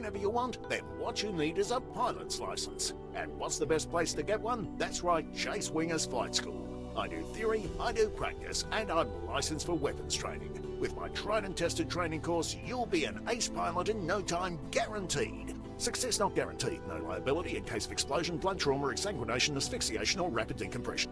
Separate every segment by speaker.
Speaker 1: whenever you want, then what you need is a pilot's license. And what's the best place to get one? That's right, Chase Winger's Flight School. I do theory, I do practice, and I'm licensed for weapons training. With my tried and tested training course, you'll be an ace pilot in no time, guaranteed. Success not guaranteed, no liability in case of explosion, blood trauma, exsanguination, asphyxiation, or rapid decompression.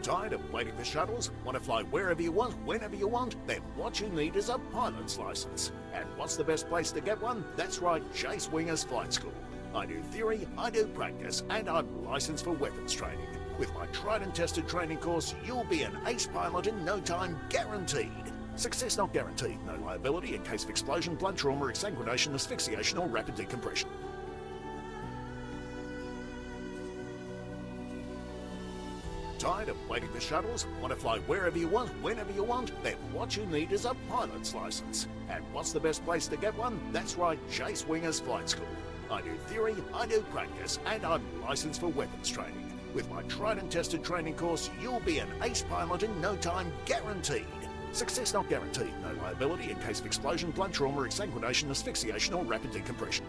Speaker 1: Tired of waiting for shuttles? Want to fly wherever you want, whenever you want? Then what you need is a pilot's license. And what's the best place to get one? That's right, Chase Winger's Flight School. I do theory, I do practice, and I'm licensed for weapons training. With my tried and tested training course, you'll be an ace pilot in no time, guaranteed. Success not guaranteed, no liability in case of explosion, blood trauma, exsanguination, asphyxiation, or rapid decompression. Tired of waiting for shuttles? Want to fly wherever you want, whenever you want? Then what you need is a pilot's license. And what's the best place to get one? That's right, Chase Winger's Flight School. I do theory, I do practice, and I'm licensed for weapons training. With my tried and tested training course, you'll be an ace pilot in no time, guaranteed. Success not guaranteed, no liability in case of explosion, blood trauma, exsanguination, asphyxiation, or rapid decompression.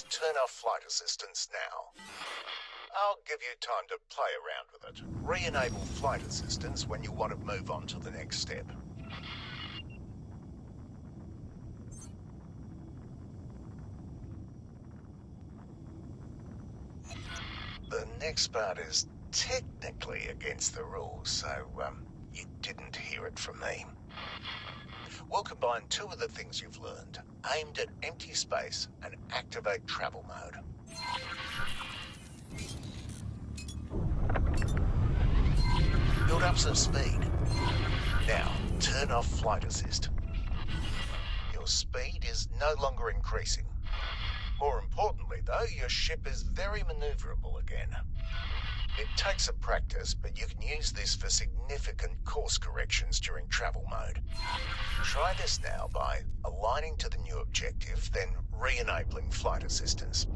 Speaker 1: Please turn off flight assistance now. I'll give you time to play around with it. Re-enable flight assistance when you want to move on to the next step. The next part is technically against the rules, so you didn't hear it from me. We'll combine two of the things you've learned, aimed at empty space, and activate travel mode. Build up some speed. Now, turn off flight assist. Your speed is no longer increasing. More importantly, though, your ship is very maneuverable again. It takes some practice, but you can use this for significant course corrections during travel mode. Try this now by aligning to the new objective, then re-enabling flight assistance.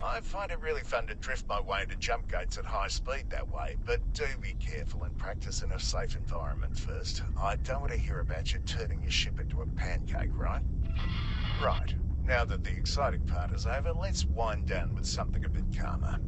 Speaker 1: I find it really fun to drift my way into jump gates at high speed that way, but do be careful and practice in a safe environment first. I don't want to hear about you turning your ship into a pancake, right? Right. Now that the exciting part is over, let's wind down with something a bit calmer.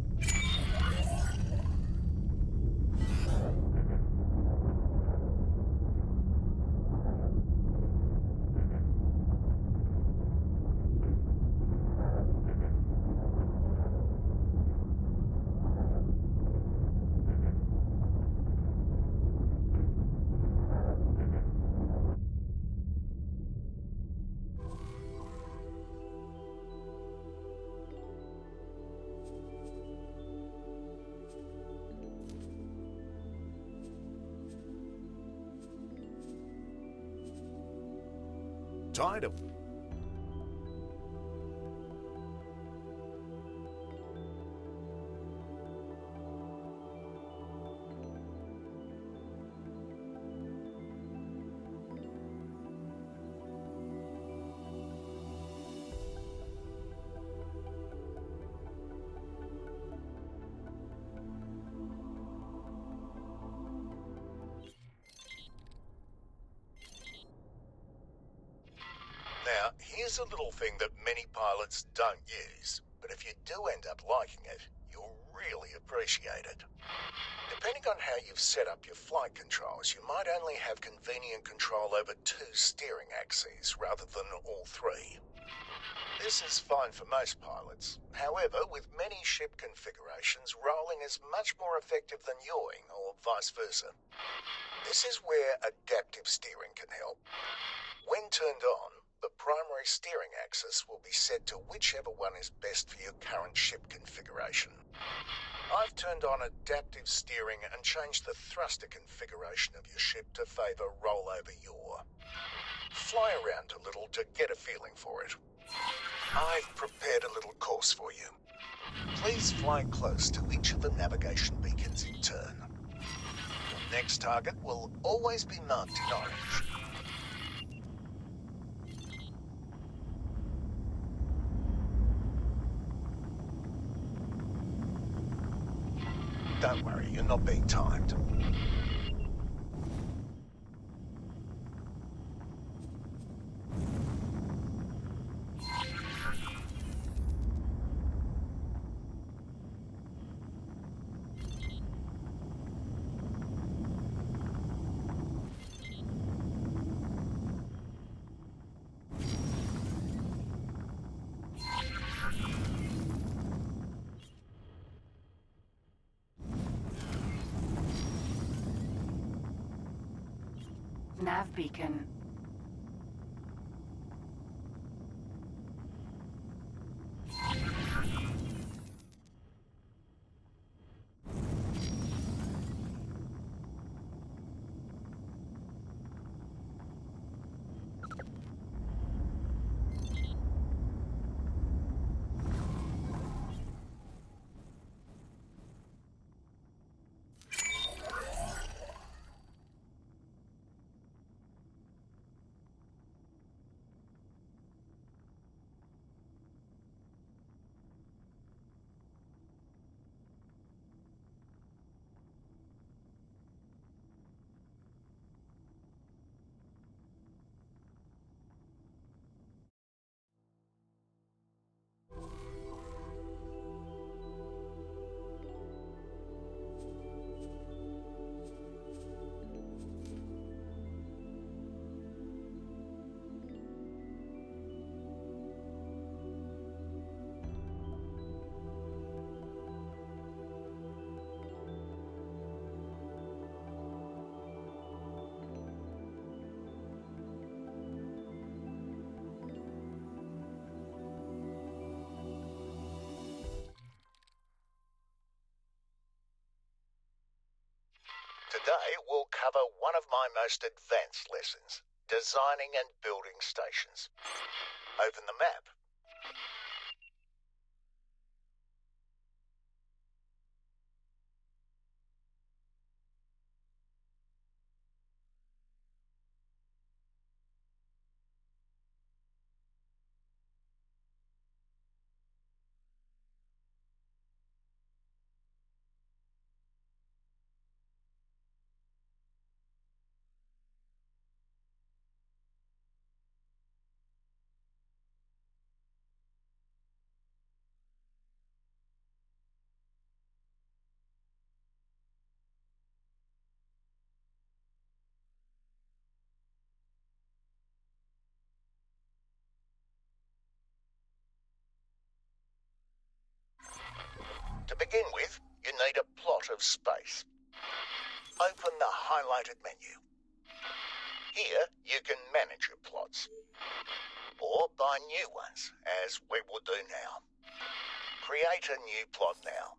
Speaker 1: Tired of... Now, here's a little thing that many pilots don't use, but if you do end up liking it, you'll really appreciate it. Depending on how you've set up your flight controls, you might only have convenient control over 2 steering axes rather than all 3. This is fine for most pilots. However, with many ship configurations, rolling is much more effective than yawing, or vice versa. This is where adaptive steering can help. When turned on, the primary steering axis will be set to whichever one is best for your current ship configuration. I've turned on adaptive steering and changed the thruster configuration of your ship to favour rollover yaw. Fly around a little to get a feeling for it. I've prepared a little course for you. Please fly close to each of the navigation beacons in turn. Your next target will always be marked in orange. Don't worry, you're not being timed.
Speaker 2: Nav beacon.
Speaker 1: Today we'll cover one of my most advanced lessons, designing and building stations. Open the map. To begin with, you need a plot of space. Open the highlighted menu. Here you can manage your plots, or buy new ones, as we will do now. Create a new plot now.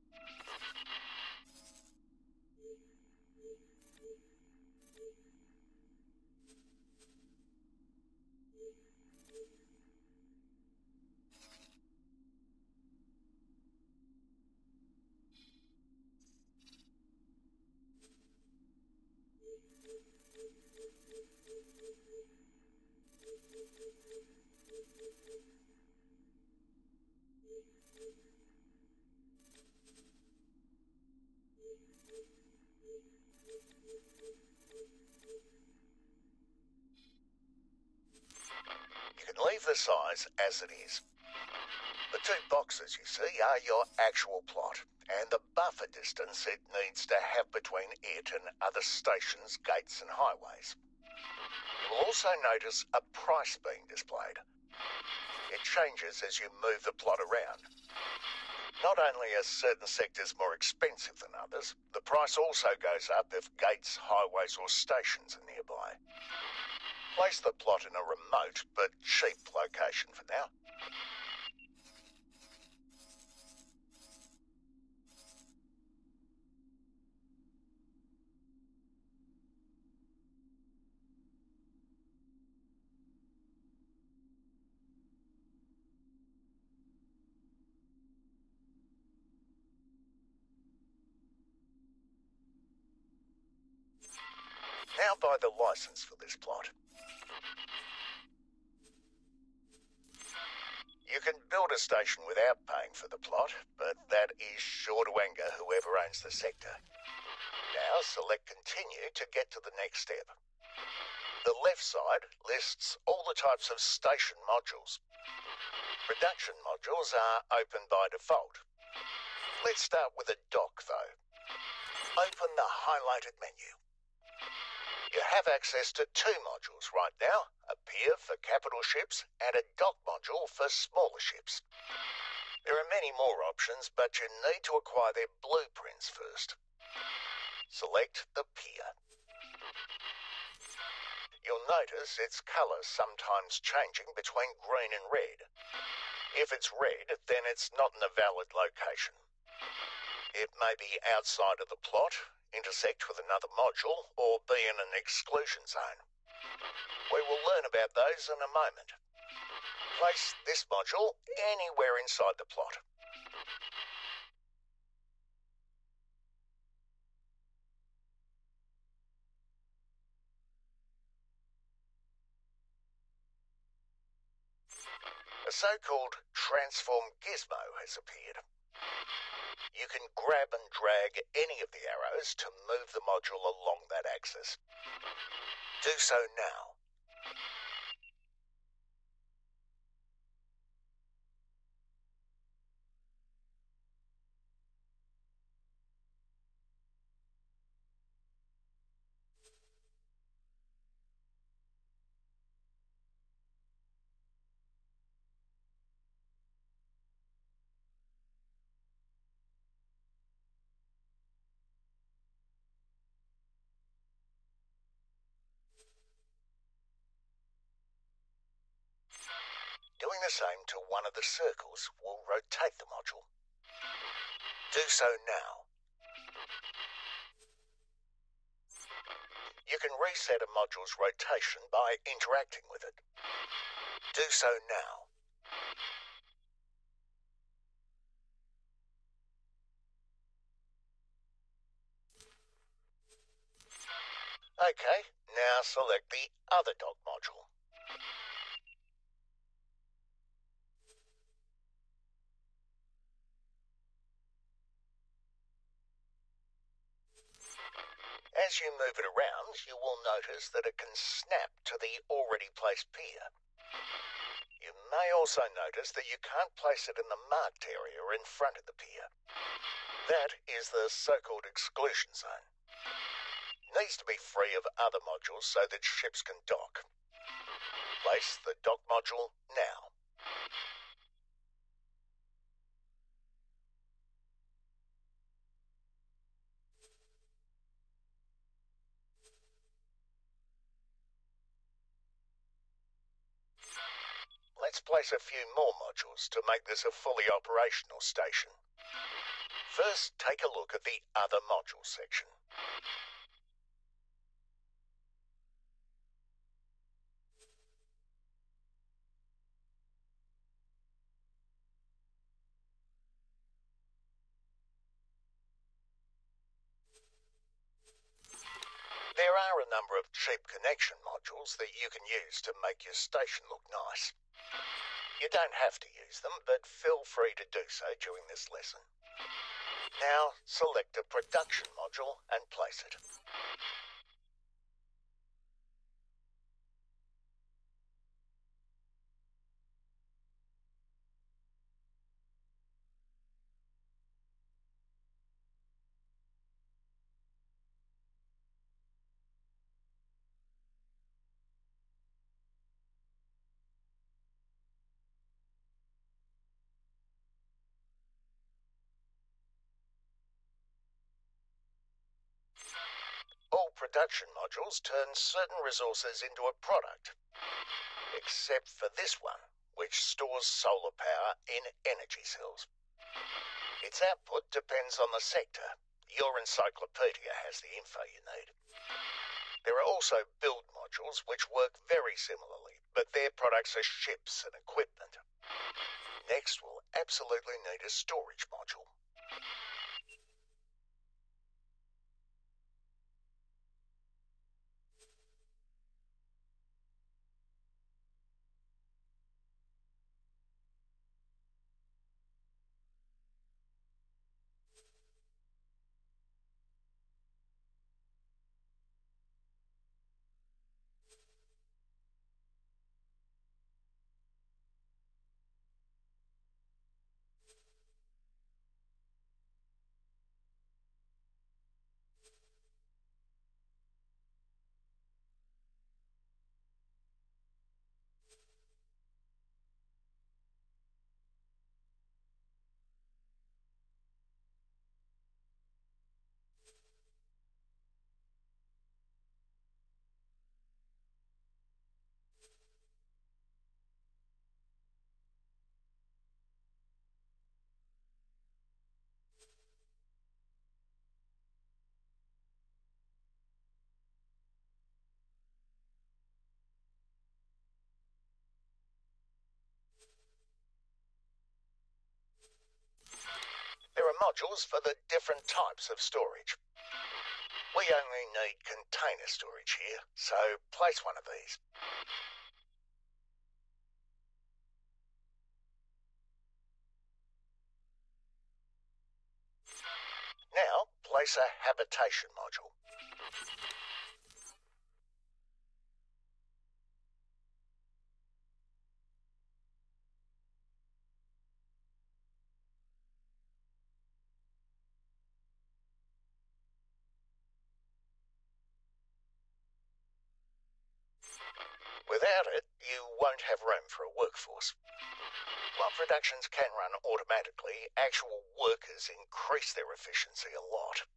Speaker 1: You can leave the size as it is. The two boxes you see are your actual plot, and the buffer distance it needs to have between it and other stations, gates and highways. You will also notice a price being displayed. It changes as you move the plot around. Not only are certain sectors more expensive than others, the price also goes up if gates, highways or stations are nearby. Place the plot in a remote but cheap location for now. Now buy the license for this plot. You can build a station without paying for the plot, but that is sure to anger whoever owns the sector. Now select Continue to get to the next step. The left side lists all the types of station modules. Production modules are open by default. Let's start with a dock though. Open the highlighted menu. You have access to two modules right now, a pier for capital ships and a dock module for smaller ships. There are many more options, but you need to acquire their blueprints first. Select the pier. You'll notice its colour sometimes changing between green and red. If it's red, then it's not in a valid location. It may be outside of the plot, intersect with another module, or be in an exclusion zone. We will learn about those in a moment. Place this module anywhere inside the plot. A so-called transform gizmo has appeared. You can grab and drag any of the arrows to move the module along that axis. Do so now. Doing the same to one of the circles will rotate the module. Do so now. can reset a module's rotation by interacting with it. Do so now. Okay, now select the other dock module. As you move it around, you will notice that it can snap to the already placed pier. You may also notice that you can't place it in the marked area in front of the pier. That is the so-called exclusion zone. It needs to be free of other modules so that ships can dock. Place the dock module now. Let's place a few more modules to make this a fully operational station. First, take a look at the other module section. There are a number of cheap connection modules that you can use to make your station look nice. You don't have to use them, but feel free to do so during this lesson. Now, select a production module and place it. All production modules turn certain resources into a product, except for this one, which stores solar power in energy cells. Its output depends on the sector. Your encyclopedia has the info you need. There are also build modules which work very similarly, but their products are ships and equipment. Next, we'll absolutely need a storage module. There are modules for the different types of storage. We only need container storage here, so place one of these. Now, place a habitation module. Without it, you won't have room for a workforce. While productions can run automatically, actual workers increase their efficiency a lot.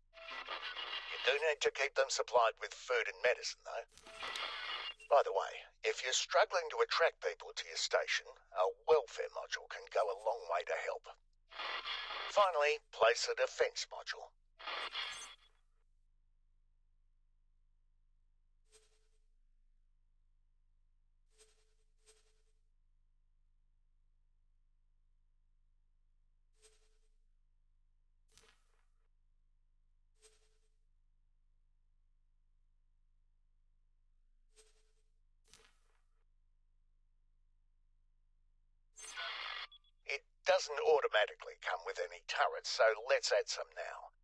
Speaker 1: You do need to keep them supplied with food and medicine, though. By the way, if you're struggling to attract people to your station, a welfare module can go a long way to help. Finally, place a defense module. doesn't automatically come with any turrets, so let's add some now.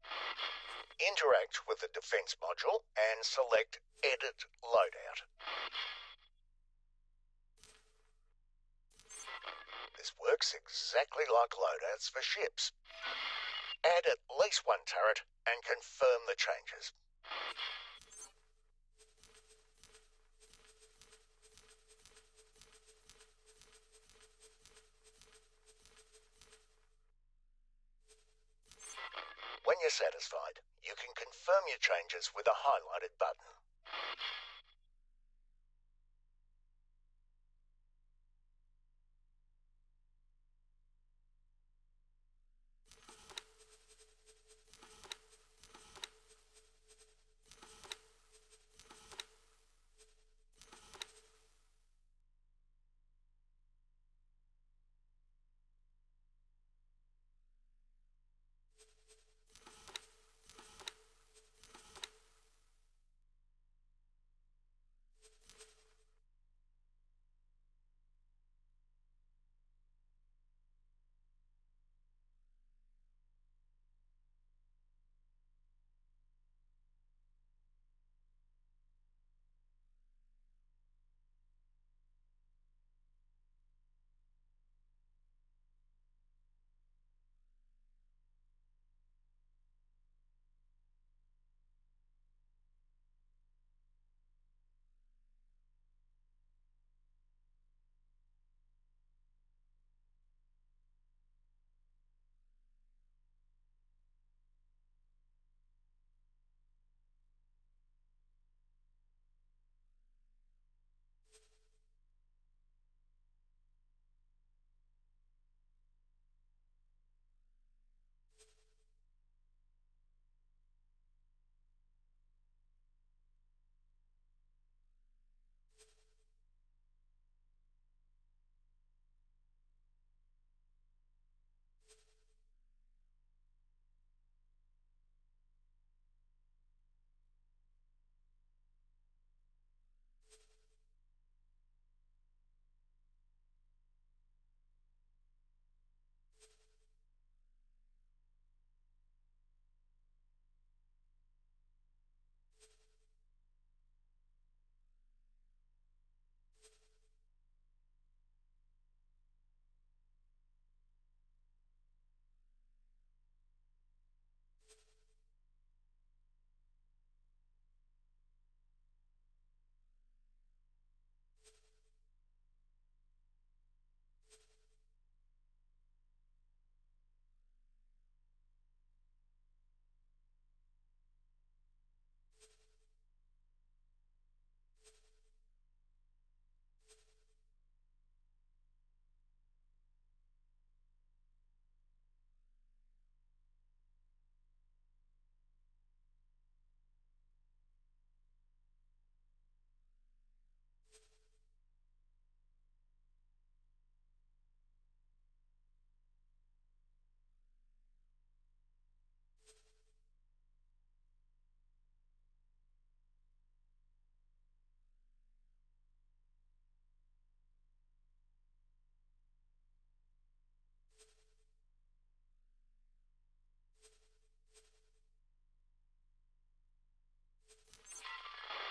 Speaker 1: Interact with the defense module and select Edit Loadout. This works exactly like loadouts for ships. Add at least one turret and confirm the changes. When you're satisfied, you can confirm your changes with a highlighted button.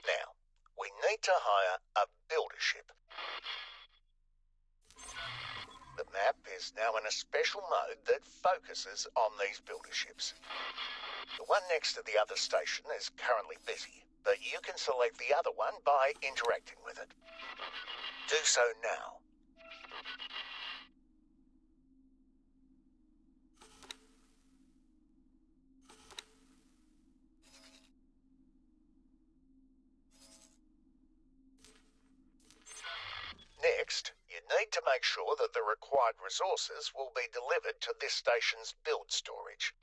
Speaker 1: Now, we need to hire a builder ship. The map is now in a special mode that focuses on these builder ships. The one next to the other station is currently busy, but you can select the other one by interacting with it. Do so now. Next, you need to make sure that the required resources will be delivered to this station's build storage.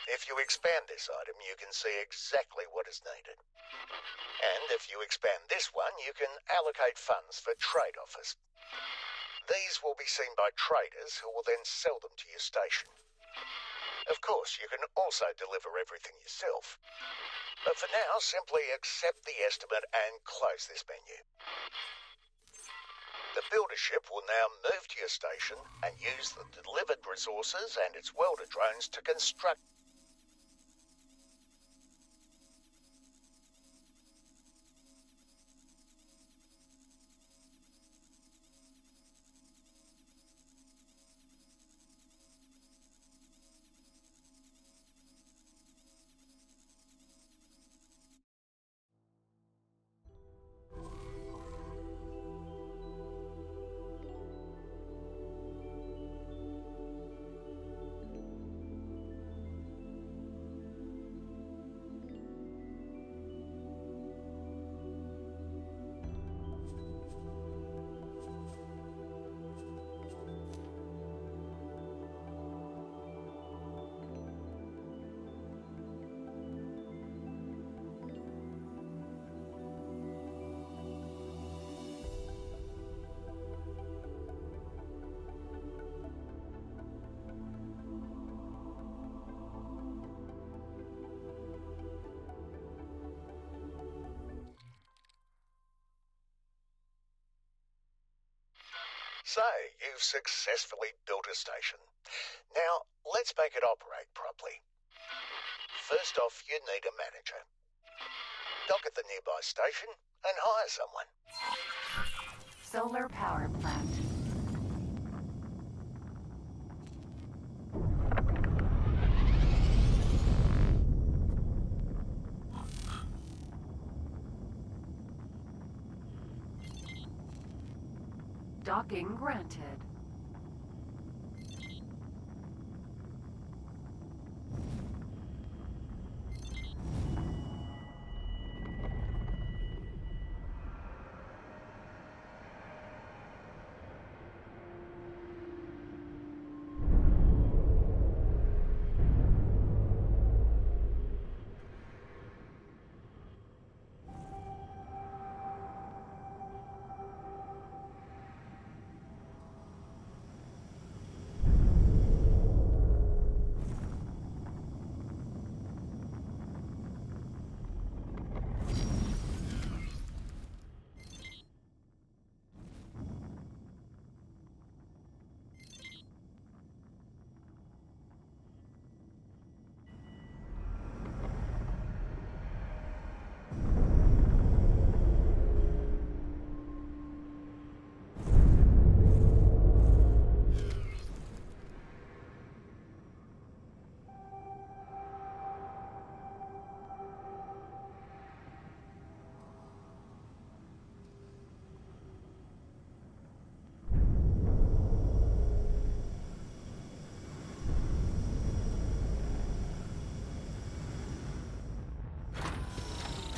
Speaker 1: If you expand this item, you can see exactly what is needed. And if you expand this one, you can allocate funds for trade offers. These will be seen by traders who will then sell them to your station. Of course, you can also deliver everything yourself. But for now, simply accept the estimate and close this menu. The builder ship will now move to your station and use the delivered resources and its welder drones to construct. So, you've successfully built a station. Now, let's make it operate properly. First off, you need a manager. Dock at the nearby station and hire someone.
Speaker 2: Solar power plant. Docking granted.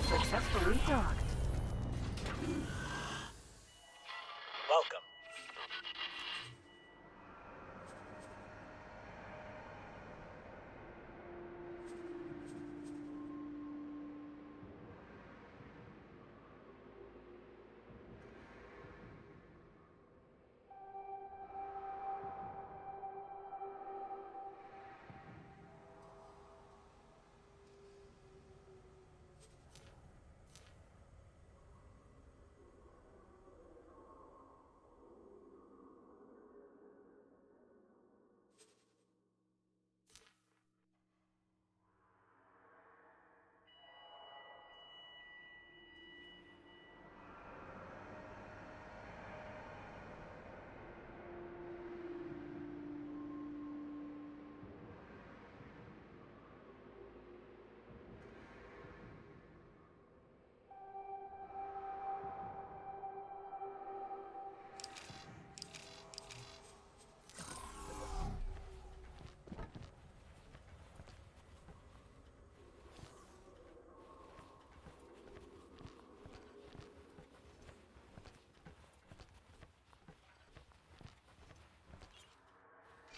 Speaker 2: Successfully docked.
Speaker 1: Welcome.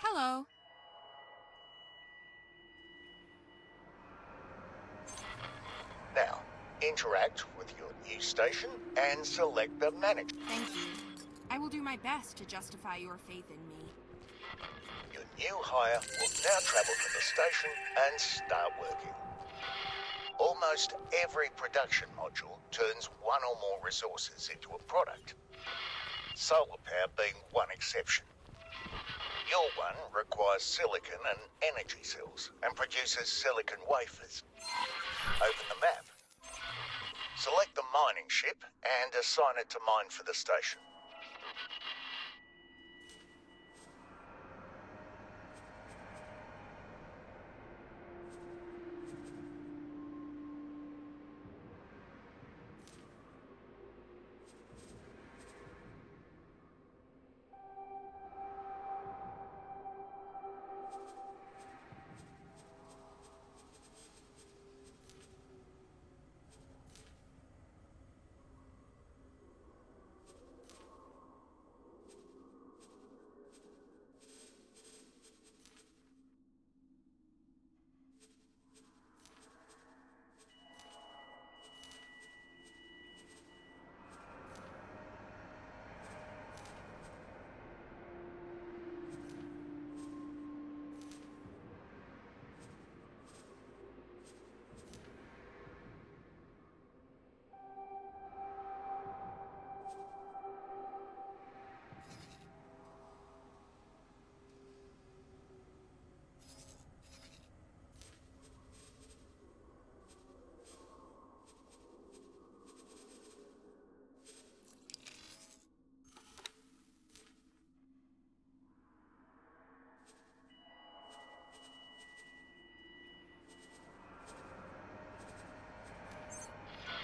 Speaker 3: Hello.
Speaker 1: Now, interact with your new station and select the manager.
Speaker 3: Thank you. I will do my best to justify your faith in me.
Speaker 1: Your new hire will now travel to the station and start working. Almost every production module turns one or more resources into a product. solar power being one exception. Your one requires silicon and energy cells and produces silicon wafers. Open the map. Select the mining ship and assign it to mine for the station.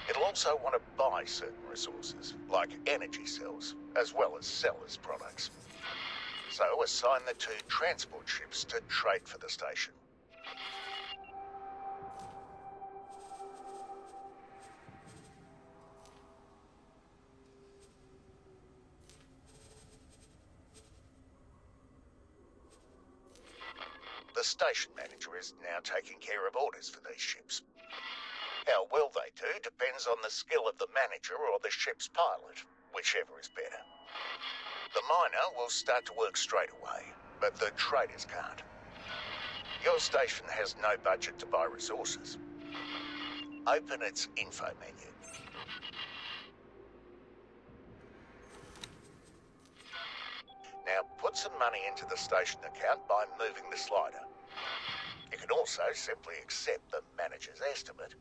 Speaker 1: It'll also want to buy certain resources, like energy cells, as well as sell as products. So assign the 2 transport ships to trade for the station. The station manager is now taking care of orders for these ships. How well they do depends on the skill of the manager or the ship's pilot, whichever is better. The miner will start to work straight away, but the traders can't. Your station has no budget to buy resources. Open its info menu. Now put some money into the station account by moving the slider. You can also simply accept the manager's estimate.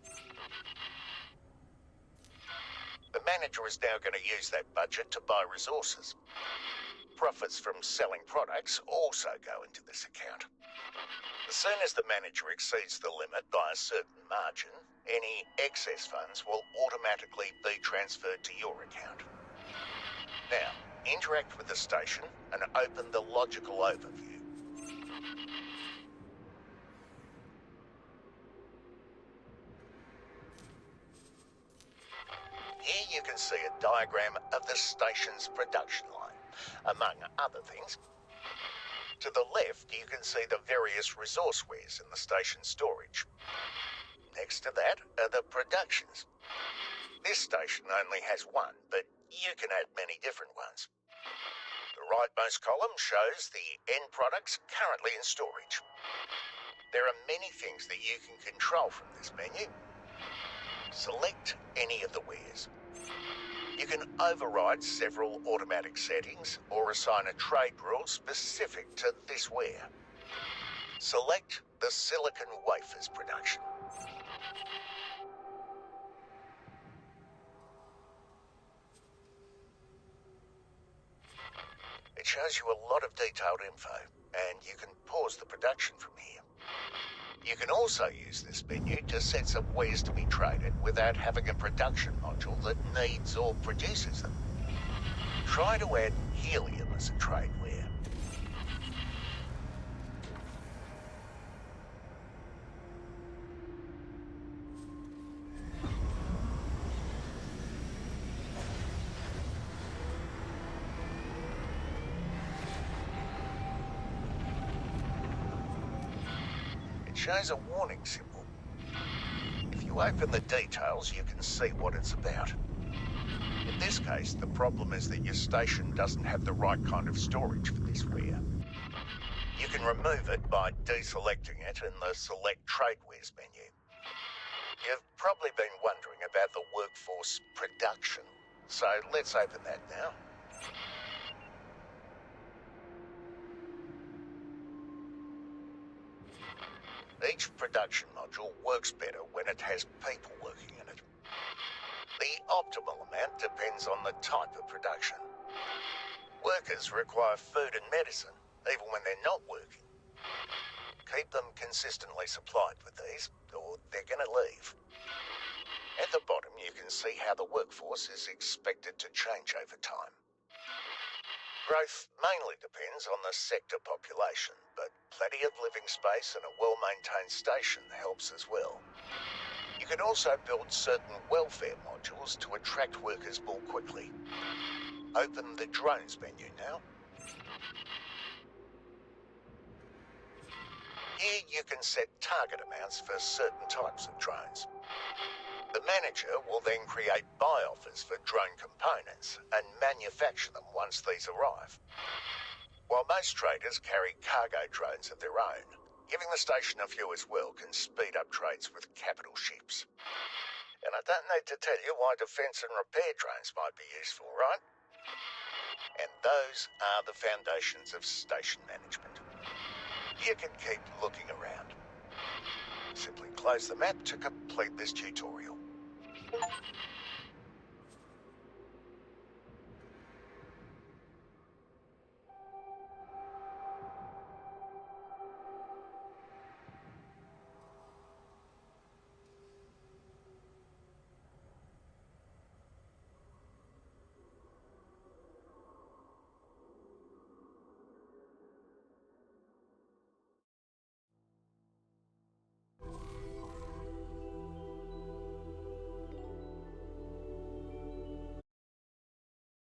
Speaker 1: The manager is now going to use that budget to buy resources. Profits from selling products also go into this account. As soon as the manager exceeds the limit by a certain margin, any excess funds will automatically be transferred to your account. Now, interact with the station and open the logical overview. Here you can see a diagram of the station's production line, among other things. To the left, you can see the various resource wares in the station's storage. Next to that are the productions. This station only has one, but you can add many different ones. The rightmost column shows the end products currently in storage. There are many things that you can control from this menu. Select any of the wares. You can override several automatic settings or assign a trade rule specific to this ware. Select the silicon wafers production. It shows you a lot of detailed info, and you can pause the production from here. You can also use this menu to set some wares to be traded without having a production module that needs or produces them. Try to add helium as a trade ware. Shows a warning symbol. If you open the details, you can see what it's about. In this case, the problem is that your station doesn't have the right kind of storage for this ware. You can remove it by deselecting it in the Select Trade Wares menu. You've probably been wondering about the workforce production, so let's open that now. production module works better when it has people working in it. The optimal amount depends on the type of production. Workers require food and medicine, even when they're not working. Keep them consistently supplied with these, or they're going to leave. At the bottom, you can see how the workforce is expected to change over time. Growth mainly depends on the sector population, but plenty of living space and a well-maintained station helps as well. You can also build certain welfare modules to attract workers more quickly. Open the drones menu now. Here you can set target amounts for certain types of drones. The manager will then create buy offers for drone components and manufacture them once these arrive. While most traders carry cargo drones of their own, giving the station a few as well can speed up trades with capital ships. And I don't need to tell you why defence and repair drones might be useful, right? And those are the foundations of station management. You can keep looking around. Simply close the map to complete this tutorial.